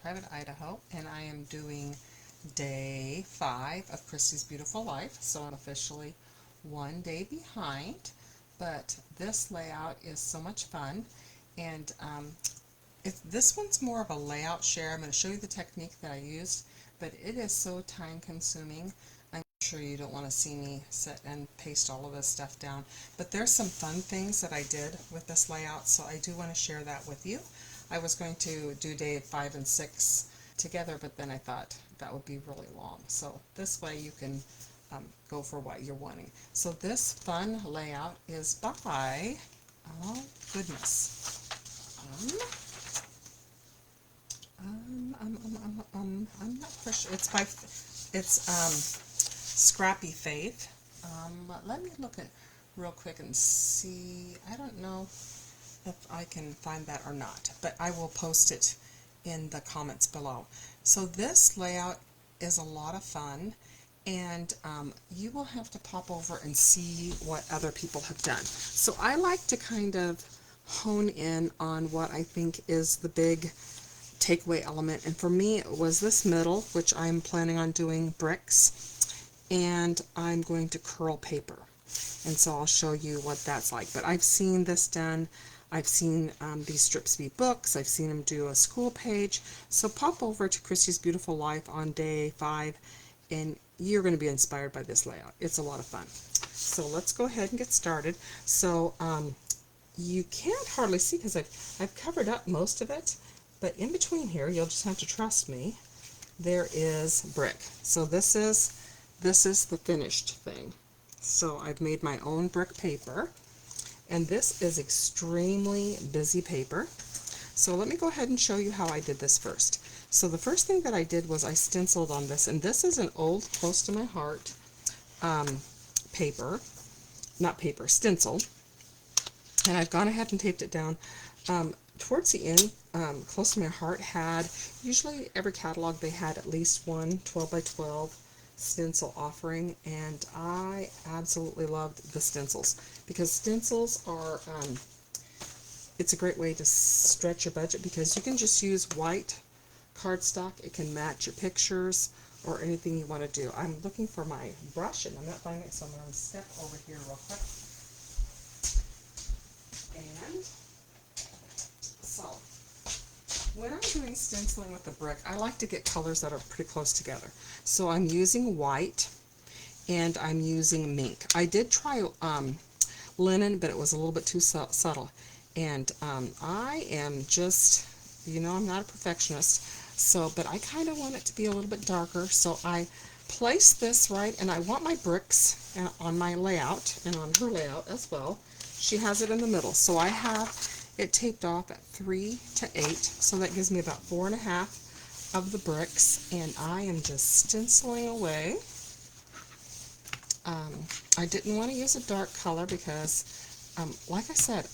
Private Idaho, and I am doing day 5 of Christy's Beautiful Life, so I'm officially one day behind, but this layout is so much fun, and this one's more of a layout share. I'm going to show you the technique that I used, but it is so time consuming. I'm sure you don't want to see me sit and paste all of this stuff down, but there's some fun things that I did with this layout, so I do want to share that with you. I was going to do day 5 and 6 together, but then I thought that would be really long. So this way you can go for what you're wanting. So this fun layout is by, oh goodness, I'm not for sure. It's Scrappy Faith. Let me look at real quick and see. I don't know if I can find that or not, but I will post it in the comments below. So this layout is a lot of fun, and you will have to pop over and see what other people have done. So I like to kind of hone in on what I think is the big takeaway element, and for me it was this middle, which I'm planning on doing bricks, and I'm going to curl paper, and so I'll show you what that's like. But I've seen this done. I've seen these strips be books. I've seen them do a school page. So pop over to Christy's Beautiful Life on day 5, and you're going to be inspired by this layout. It's a lot of fun. So let's go ahead and get started. So you can't hardly see because I've covered up most of it, but in between here, you'll just have to trust me, there is brick. So this is the finished thing. So I've made my own brick paper, and this is extremely busy paper. So let me go ahead and show you how I did this first. So the first thing that I did was I stenciled on this, and this is an old Close to My Heart paper, not paper, stencil, and I've gone ahead and taped it down. Towards the end, Close to My Heart had, usually every catalog they had at least one 12 by 12 stencil offering, and I absolutely loved the stencils because stencils are it's a great way to stretch your budget because you can just use white cardstock. It can match your pictures or anything you want to do. I'm looking for my brush and I'm not finding it, so I'm going to step over here real quick. And so when I'm doing stenciling with the brick, I like to get colors that are pretty close together. So I'm using white and I'm using mink. I did try linen, but it was a little bit too subtle. And I am just, I'm not a perfectionist, but I kind of want it to be a little bit darker. So I place this right, and I want my bricks on my layout and on her layout as well. She has it in the middle. So I have it taped off at 3 to 8, so that gives me about 4.5 of the bricks, and I am just stenciling away. I didn't want to use a dark color because, like I said,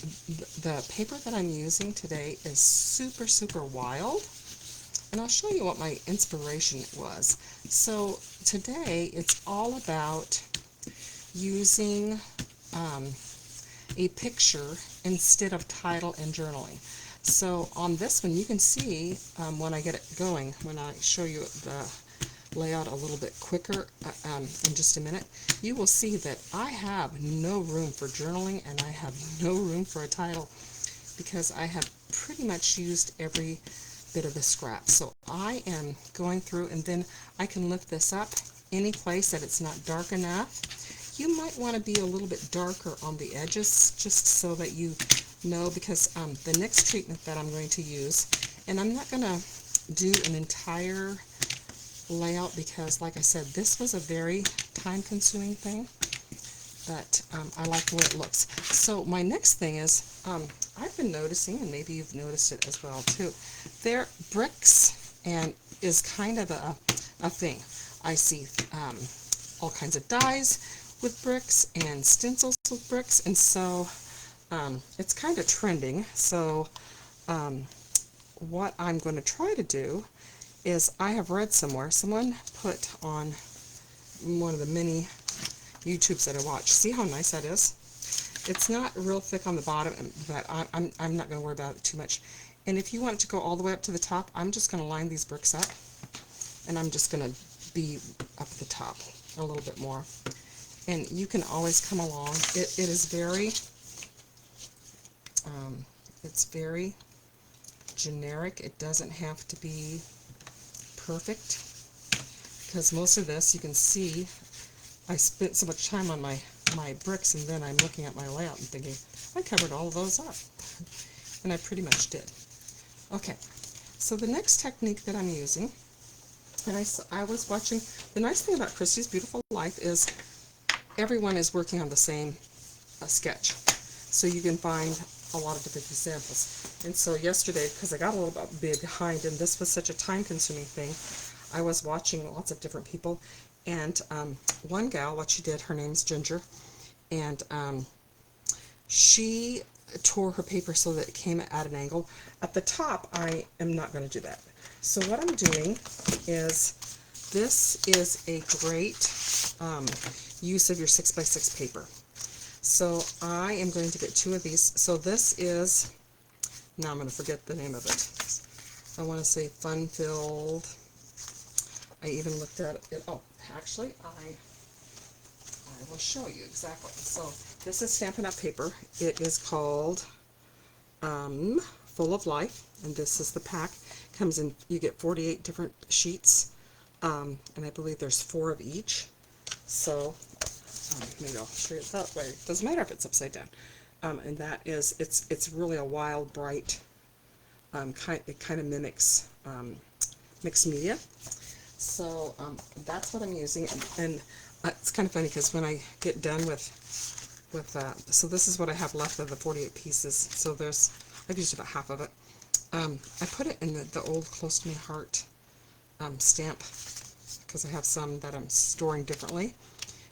the paper that I'm using today is super, super wild, and I'll show you what my inspiration was. So today it's all about using a picture instead of title and journaling. So on this one, you can see when I get it going, when I show you the layout a little bit quicker in just a minute, you will see that I have no room for journaling and I have no room for a title because I have pretty much used every bit of the scrap. So I am going through, and then I can lift this up any place that it's not dark enough. You might want to be a little bit darker on the edges just so that you know, because the next treatment that I'm going to use, and I'm not going to do an entire layout because, like I said, this was a very time-consuming thing, but I like the way it looks. So my next thing is, I've been noticing, and maybe you've noticed it as well too, their bricks and is kind of a thing. I see all kinds of dies with bricks and stencils with bricks, and so it's kind of trending. So what I'm going to try to do is, I have read somewhere, someone put on one of the many YouTubes that I watch. See how nice that is? It's not real thick on the bottom, but I'm not going to worry about it too much. And if you want it to go all the way up to the top, I'm just going to line these bricks up, and I'm just going to be up the top a little bit more. And you can always come along. It is very, it's very generic. It doesn't have to be perfect, because most of this, you can see, I spent so much time on my bricks, and then I'm looking at my layout and thinking, I covered all of those up. And I pretty much did. Okay, so the next technique that I'm using, and I was watching, the nice thing about Christy's Beautiful Life is everyone is working on the same sketch. So you can find a lot of different examples. And so yesterday, because I got a little bit behind, and this was such a time-consuming thing, I was watching lots of different people. And one gal, what she did, her name's Ginger, and she tore her paper so that it came at an angle. At the top, I am not going to do that. So what I'm doing is, this is a great use of your 6x6 paper. So I am going to get 2 of these. So this is, now I'm going to forget the name of it. I want to say Fun Filled. I even looked at it. Oh, actually, I will show you exactly. So this is Stampin' Up! Paper. It is called Full of Life, and this is the pack. Comes in, you get 48 different sheets, and I believe there's 4 of each. So maybe I'll show you it that way. It doesn't matter if it's upside down. And that is, it's really a wild, bright, it kind of mimics mixed media. So that's what I'm using, and it's kind of funny because when I get done with so this is what I have left of the 48 pieces. So I've used about half of it. I put it in the old Close to Me Heart stamp, because I have some that I'm storing differently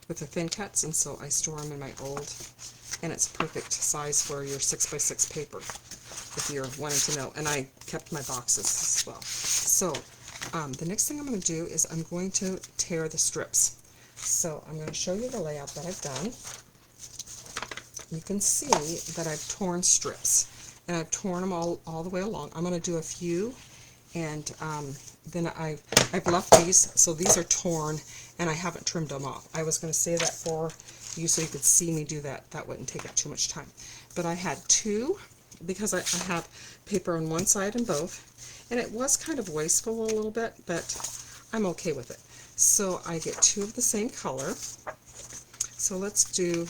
with the thin cuts, and so I store them in my old, and it's perfect size for your 6x6 paper if you're wanting to know. And I kept my boxes as well. So the next thing I'm going to do is I'm going to tear the strips. So I'm going to show you the layout that I've done. You can see that I've torn strips, and I've torn them all the way along. I'm going to do a few, and then I've left these, so these are torn, and I haven't trimmed them off. I was going to say that for you so you could see me do that. That wouldn't take up too much time. But I had 2, because I have paper on one side and both, and it was kind of wasteful a little bit, but I'm okay with it. So I get 2 of the same color. So let's do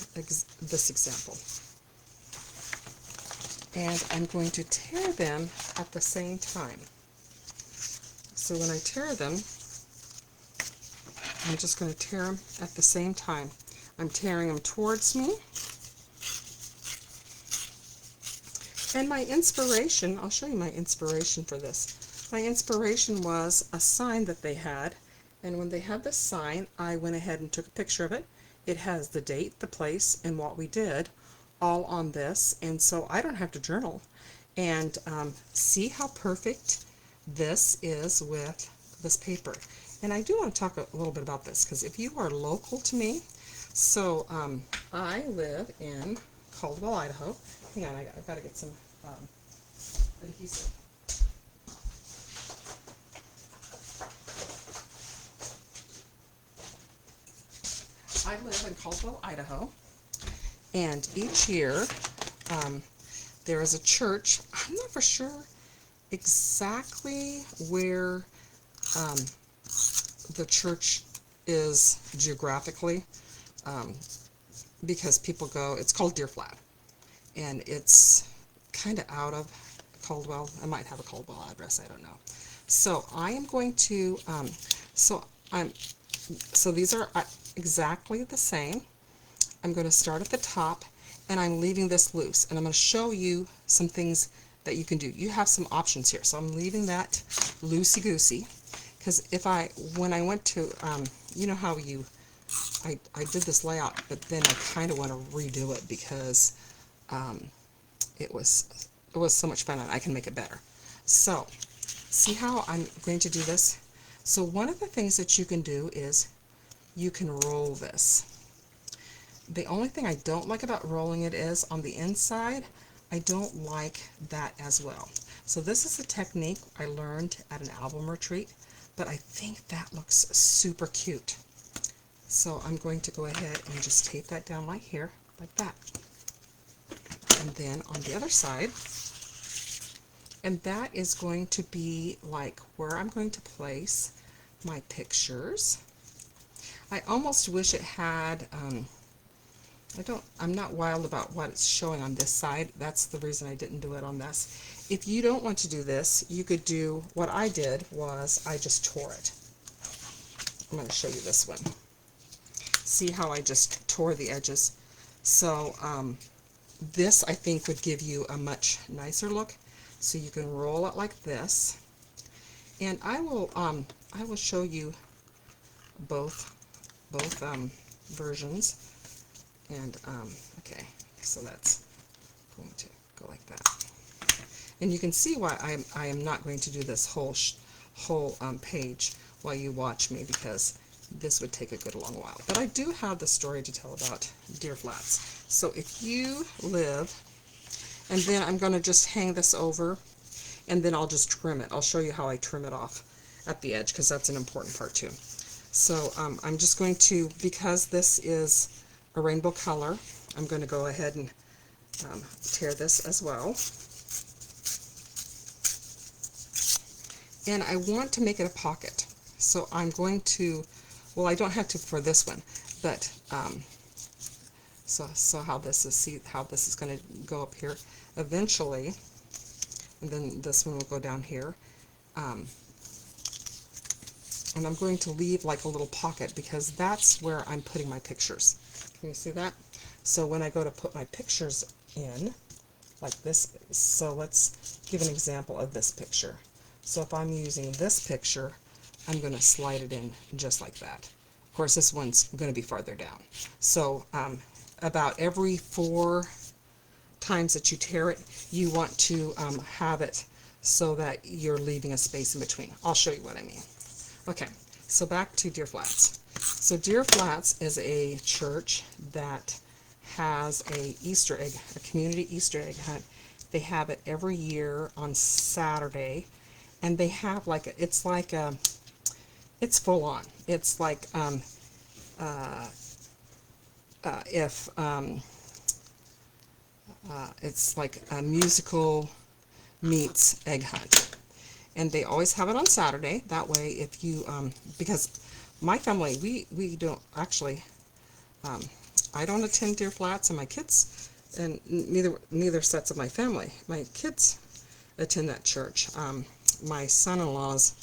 this example. And I'm going to tear them at the same time. So when I tear them, I'm just going to tear them at the same time. I'm tearing them towards me. And my inspiration, I'll show you my inspiration for this. My inspiration was a sign that they had, and when they had this sign, I went ahead and took a picture of it. It has the date, the place, and what we did all on this, and so I don't have to journal. And see how perfect this is with this paper. And I do want to talk a little bit about this, because if you are local to me, so I live in Caldwell, Idaho. Hang on, I've got to get some adhesive. I live in Caldwell, Idaho, and each year there is a church. I'm not for sure exactly where the church is geographically, because people go, it's called Deer Flat, and it's kind of out of Caldwell. I might have a Caldwell address, I don't know. So I am going to, so these are exactly the same. I'm going to start at the top, and I'm leaving this loose, and I'm going to show you some things that you can do. You have some options here, so I'm leaving that loosey-goosey, because when I went to, you know how I did this layout, but then I kind of want to redo it, because it was so much fun, and I can make it better. So see how I'm going to do this? So one of the things that you can do is you can roll this. The only thing I don't like about rolling it is on the inside, I don't like that as well. So this is a technique I learned at an album retreat, but I think that looks super cute. So I'm going to go ahead and just tape that down right here, like that. And then on the other side, and that is going to be like where I'm going to place my pictures. I almost wish it had, I'm not wild about what it's showing on this side. That's the reason I didn't do it on this. If you don't want to do this, you could do, what I did was I just tore it. I'm going to show you this one. See how I just tore the edges? So this I think would give you a much nicer look. So you can roll it like this. And I will show you both versions. And okay, so that's going to go like that. And you can see why I am not going to do this whole page while you watch me, because this would take a good long while. But I do have the story to tell about Deer Flats. So if you live, and then I'm going to just hang this over, and then I'll just trim it. I'll show you how I trim it off at the edge, because that's an important part too. So I'm just going to, because this is a rainbow color, I'm going to go ahead and tear this as well. And I want to make it a pocket. So I'm going to, well, I don't have to for this one, but so how this is, see how this is going to go up here eventually, and then this one will go down here. And I'm going to leave like a little pocket, because that's where I'm putting my pictures. Can you see that? So when I go to put my pictures in, like this, so let's give an example of this picture. So if I'm using this picture, I'm going to slide it in just like that. Of course, this one's going to be farther down. So about every 4 times that you tear it, you want to have it so that you're leaving a space in between. I'll show you what I mean. Okay, so back to Deer Flats. So Deer Flats is a church that has a Easter egg, a community Easter egg hunt. They have it every year on Saturday, and they have like it's like it's full on. It's like it's like a musical meets egg hunt. And they always have it on Saturday. That way, if you, because my family, we don't actually, I don't attend Deer Flats, and my kids, and neither sets of my family. My kids attend that church. My son-in-law's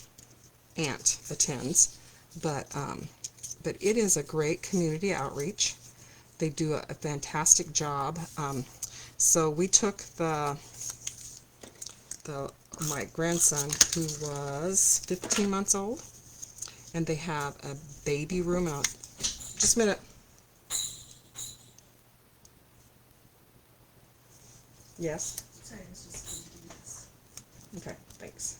aunt attends, but it is a great community outreach. They do a fantastic job. So we took my grandson, who was 15 months old, and they have a baby room. And just a minute. Yes? Sorry, I was just going to do this. Okay, thanks.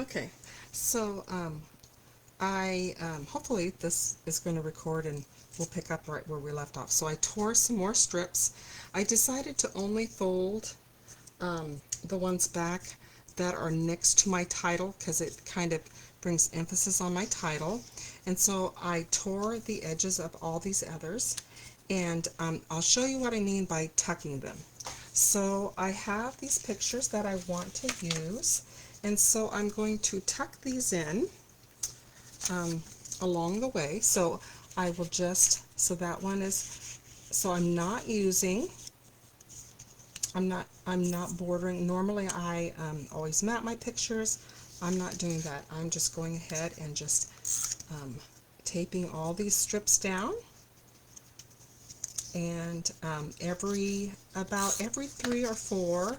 Okay, so I hopefully this is going to record and we'll pick up right where we left off. So I tore some more strips. I decided to only fold the ones back that are next to my title because it kind of brings emphasis on my title. And so I tore the edges of all these others, and I'll show you what I mean by tucking them. So I have these pictures that I want to use, and so I'm going to tuck these in along the way. So I will just, so that one is, so I'm not using, I'm not bordering. Normally I always map my pictures. I'm not doing that. I'm just going ahead and just taping all these strips down, and about every 3 or 4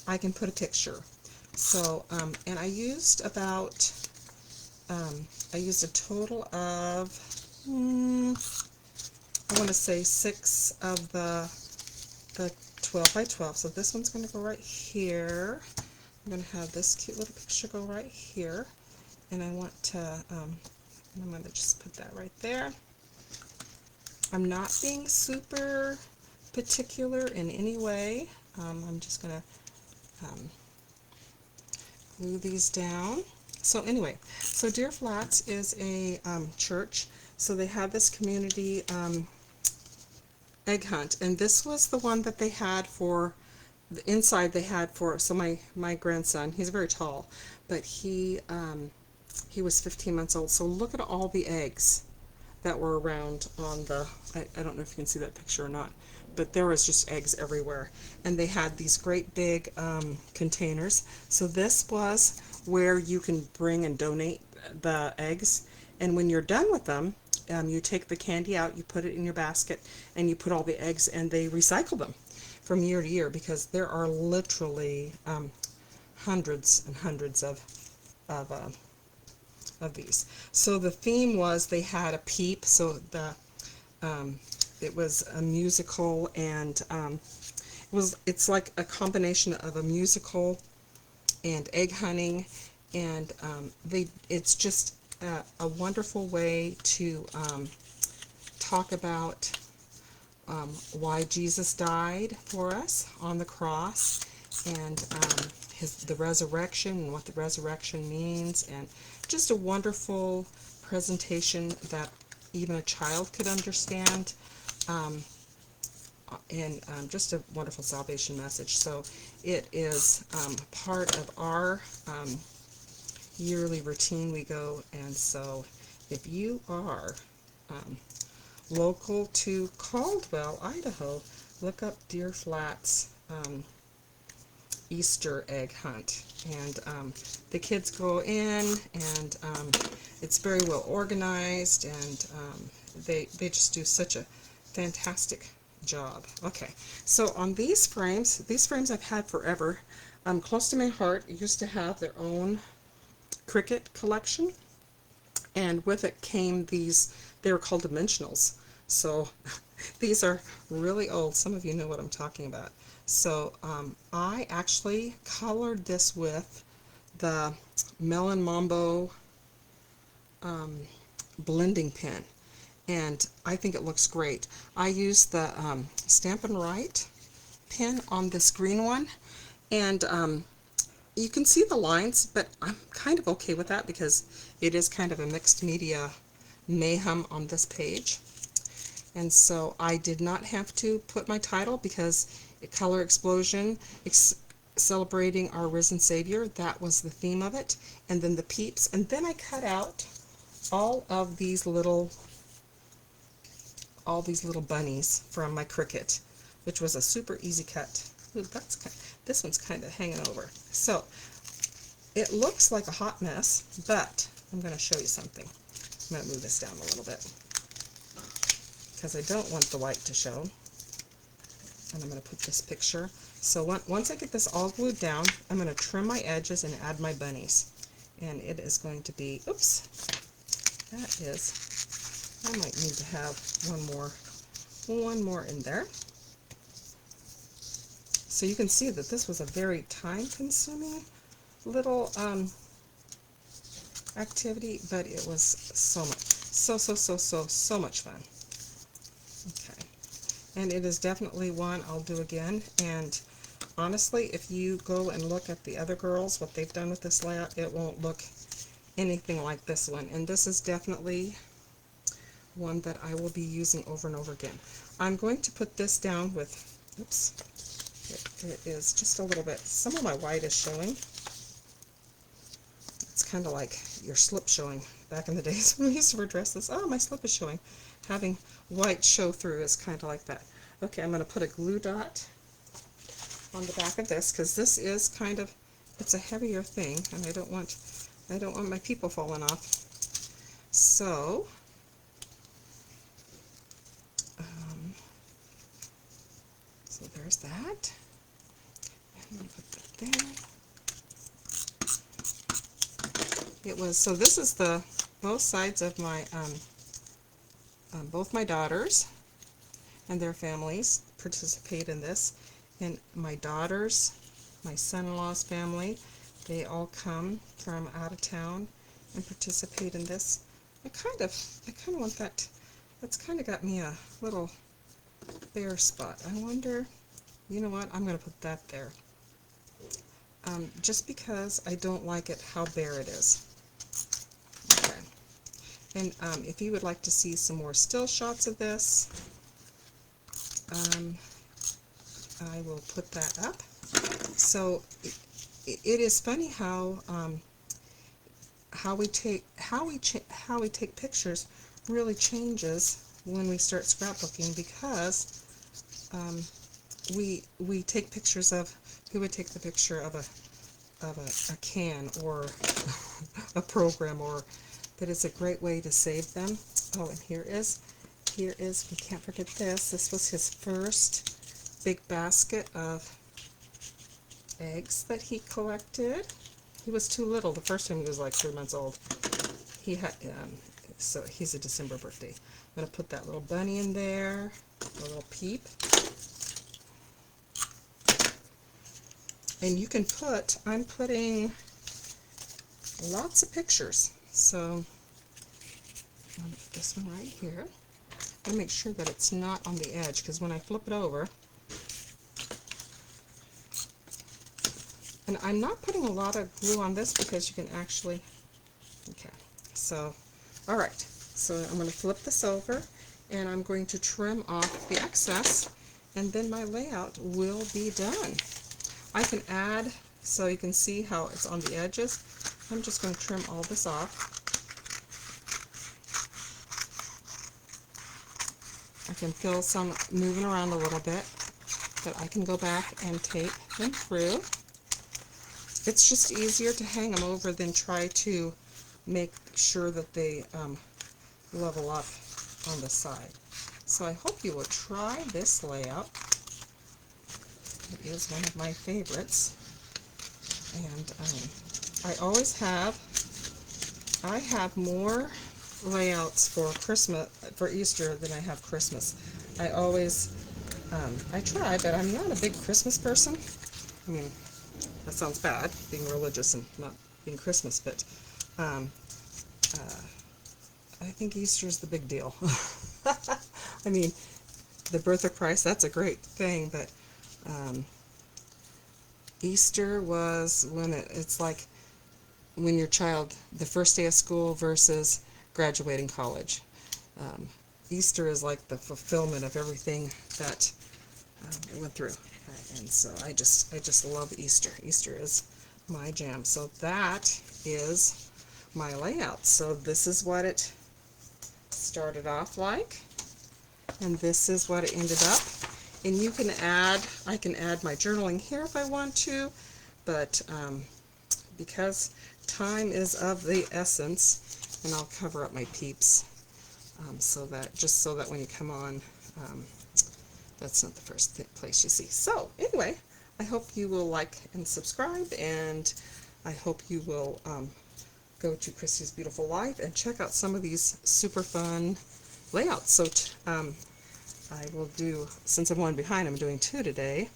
I can put a picture. So and I used about I used a total of I want to say 6 of the 12 by 12. So this one's going to go right here. I'm going to have this cute little picture go right here, and I want to I'm going to just put that right there. I'm not being super particular in any way. I'm just going to glue these down. So anyway, so Deer Flats is a church, so they have this community egg hunt, and this was the one that they had for the inside. They had for, so my grandson, he's very tall, but he was 15 months old. So look at all the eggs that were around on the, I don't know if you can see that picture or not, but there was just eggs everywhere. And they had these great big containers. So this was where you can bring and donate the eggs. And when you're done with them, you take the candy out, you put it in your basket, and you put all the eggs, and they recycle them from year to year, because there are literally hundreds and hundreds of these. So the theme was they had a peep, so the it was a musical, and it's like a combination of a musical and egg hunting, and it's just a wonderful way to talk about why Jesus died for us on the cross, and the resurrection, and what the resurrection means, and just a wonderful presentation that even a child could understand, and just a wonderful salvation message. So it is part of our yearly routine. We go, and so if you are local to Caldwell, Idaho, look up Deer Flats Easter egg hunt, and the kids go in, and it's very well organized, and they just do such a fantastic job. Okay, so on these frames I've had forever. Close to my heart used to have their own Cricut collection, and with it came these, they were called dimensionals. So these are really old. Some of you know what I'm talking about. So I actually colored this with the Melon Mambo blending pen, and I think it looks great. I used the Stampin' Right pen on this green one, and you can see the lines, but I'm kind of okay with that because it is kind of a mixed media mayhem on this page. And so I did not have to put my title because Color Explosion, celebrating our risen Savior, that was the theme of it. And then the peeps, and then I cut out all these little bunnies from my Cricut, which was a super easy cut. Ooh, this one's kind of hanging over. So it looks like a hot mess, but I'm going to show you something. I'm going to move this down a little bit because I don't want the white to show. And I'm going to put this picture. So once I get this all glued down, I'm going to trim my edges and add my bunnies. And it is going to be, oops, that is, I might need to have one more in there. So you can see that this was a very time-consuming little activity, but it was so much fun. Okay, and it is definitely one I'll do again. And honestly, if you go and look at the other girls, what they've done with this layout, it won't look anything like this one. And this is definitely one that I will be using over and over again. I'm going to put this down with, oops, it is just a little bit, some of my white is showing. It's kind of like your slip showing. Back in the days when we used to wear dresses, oh, my slip is showing. Having white show through is kind of like that. Okay, I'm going to put a glue dot on the back of this because this is kind of, it's a heavier thing, and I don't want my people falling off. So so there's that. I'm going to put that there. It was, so this is the both sides of my both my daughters and their families participate in this, and my daughters, my son-in-law's family, they all come from out of town and participate in this. I kind of want that. That's kind of got me a little bare spot. I wonder, you know what, I'm going to put that there. Just because I don't like it how bare it is. Okay. And if you would like to see some more still shots of this, I will put that up. So it is funny how we take pictures really changes when we start scrapbooking, because we take pictures of, who would take the picture of a can or a program, or that is a great way to save them. Oh, and here is, we can't forget this. This was his first big basket of eggs that he collected. He was too little. The first time he was like 3 months old. He had, so he's a December birthday. I'm going to put that little bunny in there, a little peep. And you can put, I'm putting lots of pictures. So I'm going to put this one right here. And make sure that it's not on the edge, because when I flip it over, and I'm not putting a lot of glue on this because you can actually, okay, so, alright, so I'm going to flip this over and I'm going to trim off the excess, and then my layout will be done. I can add, so you can see how it's on the edges. I'm just going to trim all this off. I can feel some moving around a little bit, but I can go back and tape them through. It's just easier to hang them over than try to make sure that they level up on the side. So I hope you will try this layout. It is one of my favorites. And I have more layouts for Easter than I have Christmas. I always, I try, but I'm not a big Christmas person. I mean, that sounds bad, being religious and not being Christmas, but I think Easter is the big deal. I mean, the birth of Christ, that's a great thing, but Easter was when it's like when your child, the first day of school versus graduating college. Easter is like the fulfillment of everything that I went through. And so I just love Easter. Easter is my jam. So that is my layout. So this is what it started off like, and this is what it ended up. And you can add, I can add my journaling here if I want to, but because time is of the essence, and I'll cover up my peeps so that when you come on, that's not the first place you see. So anyway, I hope you will like and subscribe, and I hope you will go to Christy's Beautiful Life and check out some of these super fun layouts. So I will do, since I'm one behind, I'm doing 2 today.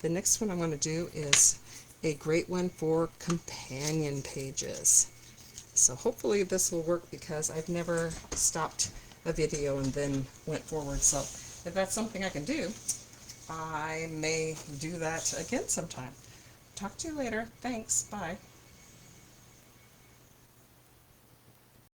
The next one I'm going to do is a great one for companion pages. So hopefully this will work because I've never stopped a video and then went forward. So if that's something I can do, I may do that again sometime. Talk to you later. Thanks. Bye.